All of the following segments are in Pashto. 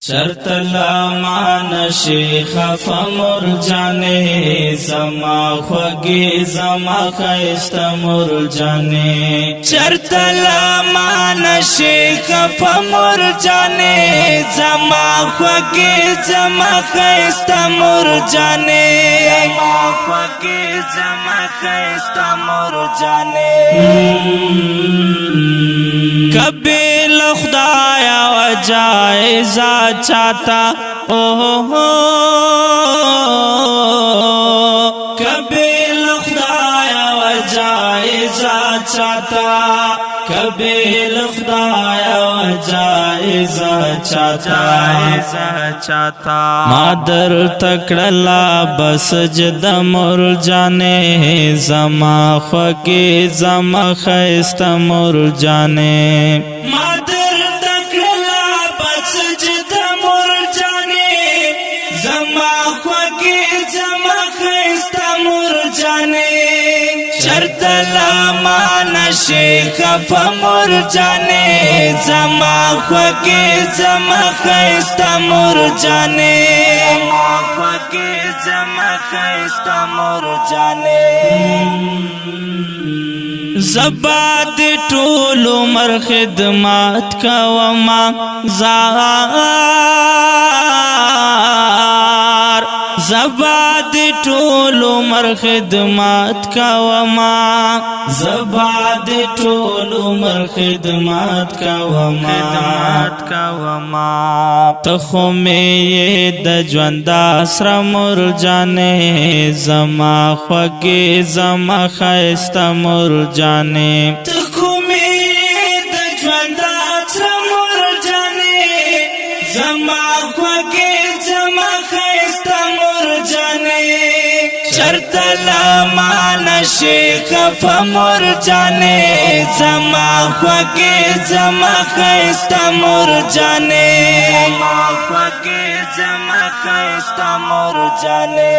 شرط لامان شیخ فمر جانے زما خوگی زما خیست مر جانے شرط لامان شیخ فمر جانے زما خوگی زما خیست مر جانے زما خوگی زما خیست مر جانے کبھی لخدایا و جائزہ چاہتا کبھی لخدایا و جائزہ چاہتا کبھی لخدایا و جائزہ چاہتا مادر تکڑلا بس جد مر جانے زما خوگی زما خیست مر جانے مادر تکڑلا بس جد مر جانے زما خوگی زما خیست مر جانے شرط لامان شیخ فمر جانے زما خوگی زما خیست مر جانے زما خوگی زما خیست مر جانے زباد طول عمر خدمات کا وما زباد طول عمر خدمات کا وما زباد طول عمر خدمات کا وما تخو میں یہ د ژوند سره مر جانے زما خوگی زما خیست مر جانے تخو میں د ژوند سره مر جانے زما خوگی زما خیست مر جانے شرط لامان شیخ فمر جانے زما خوگی زما خیست مر جانے زما خوگی زما خیست مر جانے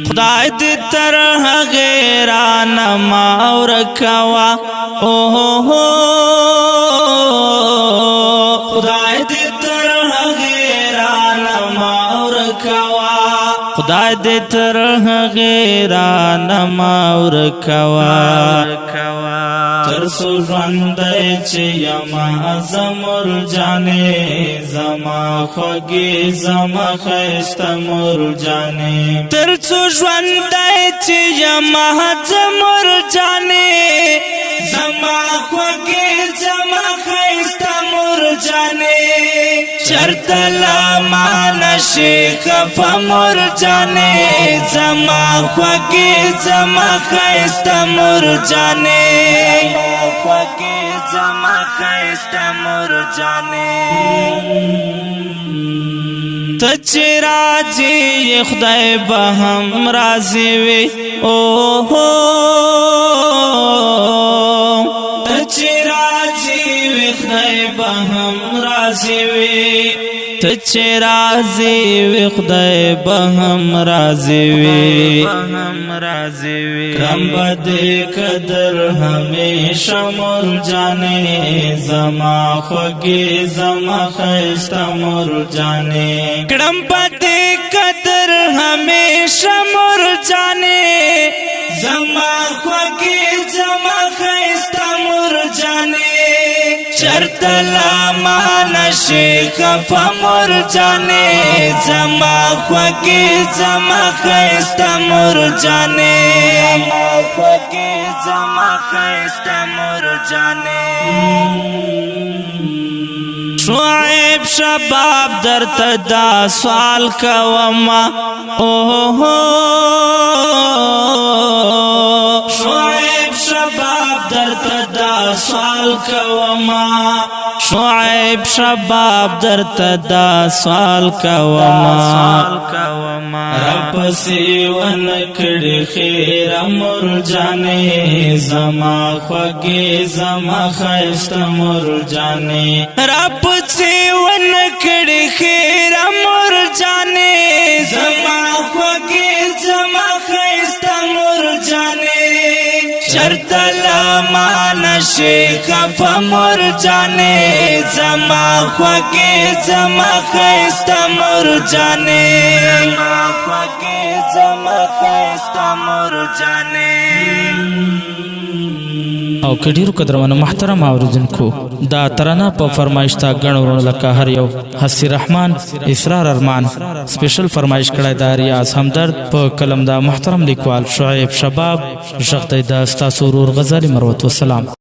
خدای دی طرح غیران ماور کوا خدای دی طرح غیران ماور کوا خدای دی طرح غیران ماور کوا ترسو ژوندی چې یما زمر جانے زما خوگی زما خیست مر جانے ترسو ژوندی چې یما زمر جانے زما خوگی زما خیست مر جانے شرط لامان شیخ فمر جانے زما خوگی زما خیست مر جانے زما خوگی زما خیست مر جانے تچی راجی خدای بهم راضی وی تچی راجی وی خدای بهم راضی وی تچی راضی وی خدای بهم راضی وی کرم بدی قدر ہمیشہ مر جانے زما خوگی زما خیست مر جانے کرم بدی قدر ہمیشہ مر جانے زما خوگی زما خیست مر جانے شرط لامان شیخ فمر جانے زما خوگی زما خیست مر جانے زما خوگی زما خیست مر جانے شعیب شباب در تدا سوال کوما شعیب شباب در تدا سوال کوما شعیب شباب در تدا سوال کوما رب سیون کڑی خیر مر جانے زما خوگی زما خیست مر جانے رب سیون کڑی خیر مر جانے زما خوگی زما خیست مر جانے شرط تلمان شیخ فمر جانے زما خوکی زما خیست مر جانے زما خوکی زما خیست مر جانے او کډیرو قدرمنو محترم اوریدونکو دا ترانه په فرمایش تا غنورو لکه هر یو حسی رحمان اسرار ارمان سپیشل فرمایش کړه دا ریاض همدرد په کلم دا محترم لیکوال شعیب شباب شخت د استاسو ورور غزالی مروت والسلام